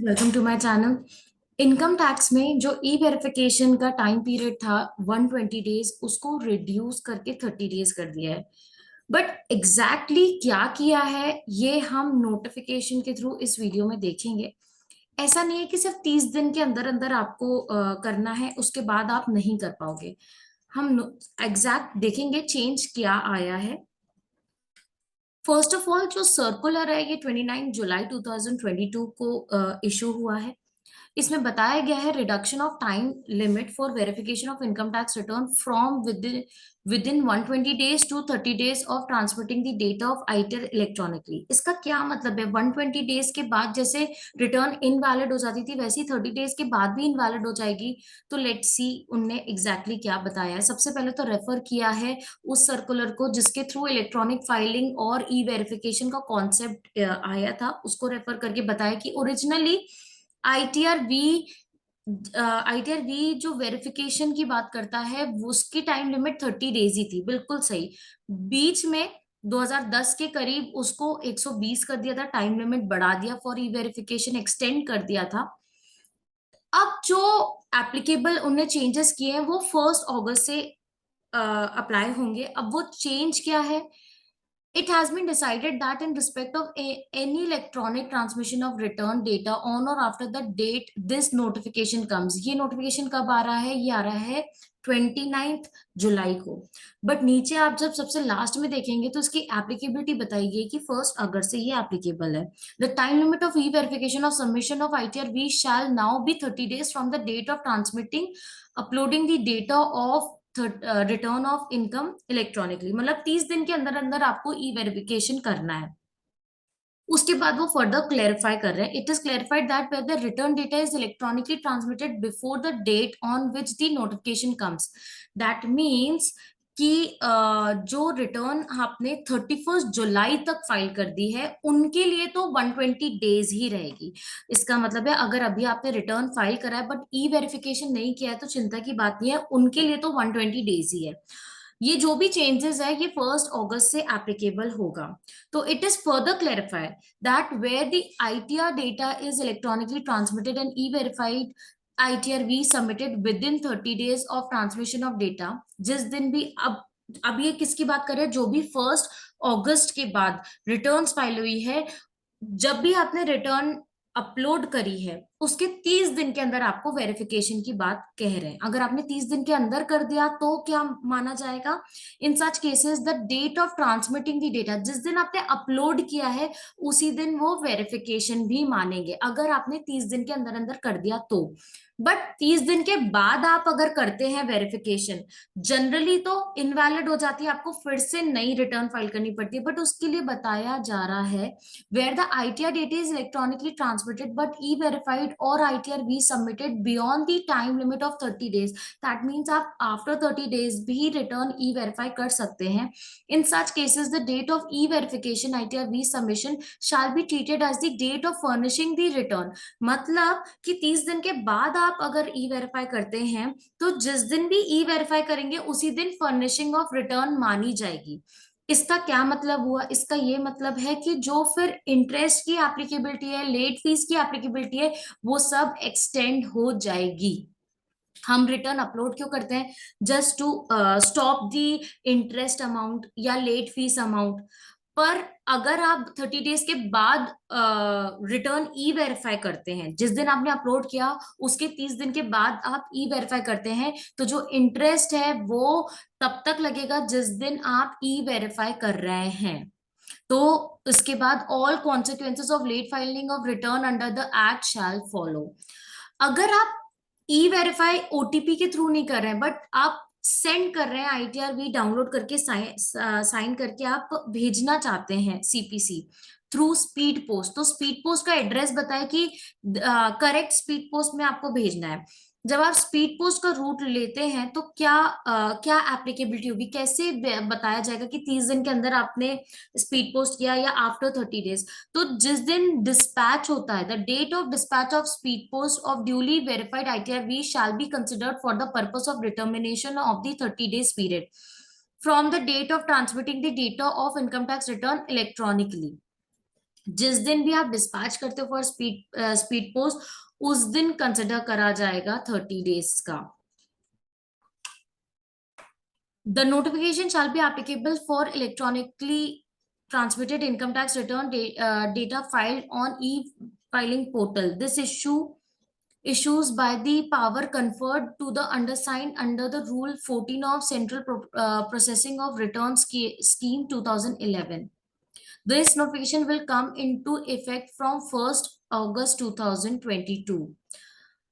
Welcome to my channel. Income tax में जो e verification का टाइम पीरियड था 120 डेज, उसको रिड्यूस करके 30 डेज कर दिया है। बट एग्जैक्टली क्या किया है ये हम नोटिफिकेशन के थ्रू इस वीडियो में देखेंगे। ऐसा नहीं है कि सिर्फ 30 दिन के अंदर अंदर आपको करना है, उसके बाद आप नहीं कर पाओगे। हम एग्जैक्ट देखेंगे चेंज क्या आया है। फर्स्ट ऑफ ऑल, जो सर्कुलर है ये 29 जुलाई 2022 को इशू हुआ है। इसमें बताया गया है reduction of time limit for verification of income tax return from within 120 days to 30 days of transmitting the data of ITR electronically. इसका क्या मतलब है? 120 डेज के बाद जैसे रिटर्न इनवैलिड हो जाती थी, वैसे ही 30 डेज के बाद भी इनवैलिड हो जाएगी। तो लेट्स सी उनने एग्जैक्टली क्या बताया है। सबसे पहले तो रेफर किया है उस सर्कुलर को जिसके थ्रू इलेक्ट्रॉनिक फाइलिंग और ई वेरिफिकेशन का कॉन्सेप्ट आया था, उसको रेफर करके बताया कि originally ITR V ITR V जो वेरिफिकेशन की बात करता है उसकी टाइम लिमिट 30 डेज ही थी। बिल्कुल सही। बीच में 2010 के करीब उसको 120 कर दिया था, टाइम लिमिट बढ़ा दिया, फॉर ई वेरिफिकेशन एक्सटेंड कर दिया था। अब जो एप्लीकेबल उन्हें चेंजेस किए हैं वो 1 अगस्त से अप्लाई होंगे। अब वो चेंज क्या है? It has been decided that in respect of any electronic transmission of return data on or after the date this notification comes, ये नोटिफिकेशन कब आ रहा है? ये आ रहा है 29 जुलाई को। बट नीचे आप जब सबसे लास्ट में देखेंगे तो इसकी एप्लीकेबिलिटी बताई गई कि 1 अगस्त से ये एप्लीकेबल है। The time limit of e verification of submission of ITR V shall now be 30 days from the date of transmitting uploading the data of return of income electronically. मतलब 30 दिन के अंदर अंदर आपको ई वेरिफिकेशन करना है। उसके बाद वो फर्दर क्लेरिफाई कर रहे हैं, it is clarified that where the return data is electronically transmitted before the date on which the notification comes. That means कि जो रिटर्न आपने 31 जुलाई तक फाइल कर दी है उनके लिए तो 120 डेज ही रहेगी। इसका मतलब है अगर अभी आपने रिटर्न फाइल करा है बट ई वेरिफिकेशन नहीं किया है तो चिंता की बात नहीं है, उनके लिए तो 120 डेज ही है। ये जो भी चेंजेस है ये 1 अगस्त से एप्लीकेबल होगा। तो it is further clarified that where the ITR data is electronically transmitted and e-verified ITR we submitted within 30 days of transmission of data। जिस दिन भी अब ये किसकी बात कर रहे हैं? जो भी 1 अगस्त के बाद रिटर्न्स फाइल हुई है, जब भी आपने रिटर्न अपलोड करी है उसके 30 दिन के अंदर आपको वेरिफिकेशन की बात कह रहे हैं। अगर आपने 30 दिन के अंदर कर दिया तो क्या माना जाएगा? In such cases the date of transmitting the data, जिस दिन आपने अपलोड किया है उसी दिन वो वेरिफिकेशन भी मानेंगे, अगर आपने 30 दिन के अंदर अंदर कर दिया तो। बट 30 दिन के बाद आप अगर करते हैं वेरिफिकेशन, जनरली तो इनवैलिड हो जाती है, आपको फिर से नई रिटर्न फाइल करनी पड़ती है। बट उसके लिए बताया जा रहा है where the ITR data is electronically transmitted but e-verified or ITR be submitted beyond the time limit of 30 days। That means आप after 30 days भी return e-verify कर सकते हैं। In such cases, the date of e-verification ITR V submission shall be treated as the date of furnishing the return। मतलब कि 30 दिन के बाद आप अगर e-verify करते हैं तो जिस दिन भी e-verify करेंगे उसी दिन furnishing of return मानी जाएगी। इसका क्या मतलब हुआ? इसका ये मतलब है कि जो फिर इंटरेस्ट की एप्लीकेबिलिटी है, लेट फीस की एप्लीकेबिलिटी है, वो सब एक्सटेंड हो जाएगी। हम रिटर्न अपलोड क्यों करते हैं? Just to stop the interest amount या लेट फीस अमाउंट। पर अगर आप 30 डेज के बाद रिटर्न ई वेरीफाई करते हैं, जिस दिन आपने अपलोड किया उसके 30 दिन के बाद आप ई वेरीफाई करते हैं, तो जो इंटरेस्ट है वो तब तक लगेगा जिस दिन आप ई वेरीफाई कर रहे हैं। तो इसके बाद all consequences of late filing of return under the act shall follow. अगर आप ई वेरीफाई ओटीपी के थ्रू नहीं कर रहे हैं बट आप सेंड कर रहे हैं, आईटीआर भी डाउनलोड करके साइन करके आप भेजना चाहते हैं सीपीसी थ्रू स्पीड पोस्ट, तो स्पीड पोस्ट का एड्रेस बताए कि करेक्ट स्पीड पोस्ट में आपको भेजना है। जब आप स्पीड पोस्ट का रूट लेते हैं तो क्या एप्लीकेबिलिटी होगी? कैसे बताया जाएगा कि 30 दिन के अंदर आपने स्पीड पोस्ट किया या आफ्टर 30 डेज? तो जिस दिन डिस्पैच होता है, the date of dispatch of speed post of duly verified ITR V shall be considered for the purpose of determination of the 30 days period from the date of transmitting the data of income tax return electronically. जिस दिन भी आप dispatch करते हो for speed post, उस दिन consider करा जाएगा 30 डेज का। The notification shall be applicable for electronically transmitted income tax return data filed on e-filing portal. This issues by the power conferred to the undersigned under the Rule 14 of Central Processing of Returns Scheme 2011. This notification will come into effect from 1st August 2022.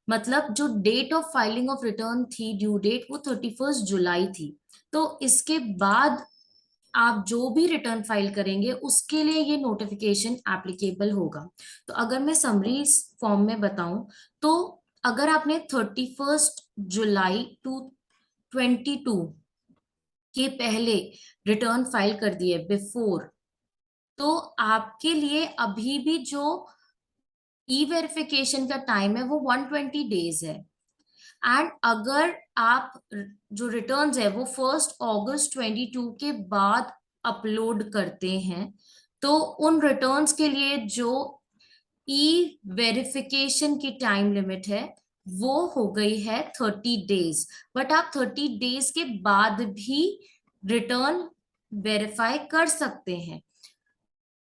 मतलब जो date of filing of return थी, due date, वो 31 जुलाई थी। तो इसके बाद आप जो भी रिटर्न फाइल करेंगे उसके लिए ये नोटिफिकेशन एप्लीकेबल होगा। तो अगर मैं समरी फॉर्म में बताऊं, तो अगर आपने 31 जुलाई 2022 के पहले रिटर्न फाइल कर दिए बिफोर, तो आपके लिए अभी भी जो ई वेरिफिकेशन का टाइम है वो 120 डेज है। एंड अगर आप जो रिटर्न्स है वो 1 अगस्त 2022 के बाद अपलोड करते हैं, तो उन रिटर्न्स के लिए जो ई वेरिफिकेशन की टाइम लिमिट है वो हो गई है 30 डेज। बट आप 30 डेज के बाद भी रिटर्न वेरीफाई कर सकते हैं।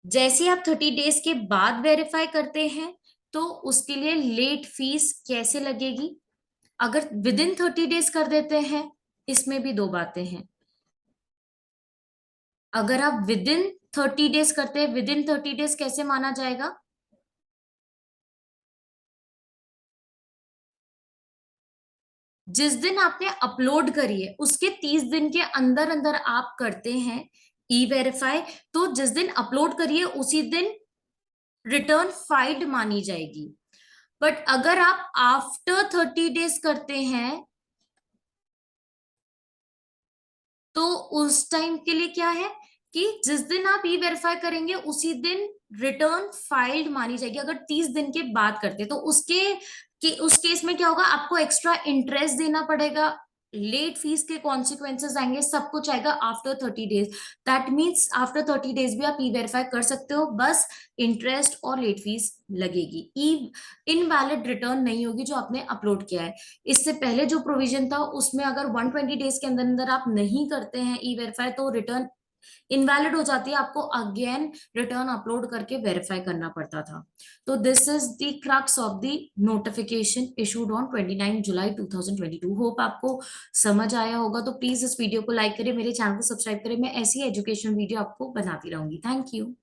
जैसे आप 30 डेज के बाद वेरीफाई करते हैं, तो उसके लिए लेट फीस कैसे लगेगी। अगर विद इन 30 डेज कर देते हैं, इसमें भी दो बातें हैं। अगर आप विद इन 30 डेज करते हैं, विद इन 30 डेज कैसे माना जाएगा? जिस दिन आपने अपलोड करी है उसके 30 दिन के अंदर अंदर आप करते हैं ई वेरीफाई, तो जिस दिन अपलोड करिए उसी दिन रिटर्न फाइल्ड मानी जाएगी। बट अगर आप आफ्टर 30 डेज करते हैं, तो उस टाइम के लिए क्या है कि जिस दिन आप ई वेरीफाई करेंगे उसी दिन रिटर्न फाइल्ड मानी जाएगी। अगर 30 दिन के बाद करते तो उस केस में क्या होगा, आपको एक्स्ट्रा इंटरेस्ट देना पड़ेगा, लेट फीस के कॉन्सिक्वेंसेस आएंगे, सब कुछ आएगा after 30 days. That means after 30 days भी आप ई वेरीफाई कर सकते हो, बस इंटरेस्ट और लेट फीस लगेगी, ई इनवैलिड रिटर्न नहीं होगी जो आपने अपलोड किया है। इससे पहले जो प्रोविजन था उसमें अगर 120 डेज के अंदर अंदर आप नहीं करते हैं ई वेरीफाई, तो रिटर्न इनवैलिड हो जाती है, आपको अगेन रिटर्न अपलोड करके वेरीफाई करना पड़ता था। तो this is the crux of the notification issued on 29 July 2022। Hope आपको समझ आया होगा। तो प्लीज इस वीडियो को लाइक करें, मेरे चैनल को सब्सक्राइब करें, मैं ऐसी एजुकेशन वीडियो आपको बनाती रहूंगी। Thank you.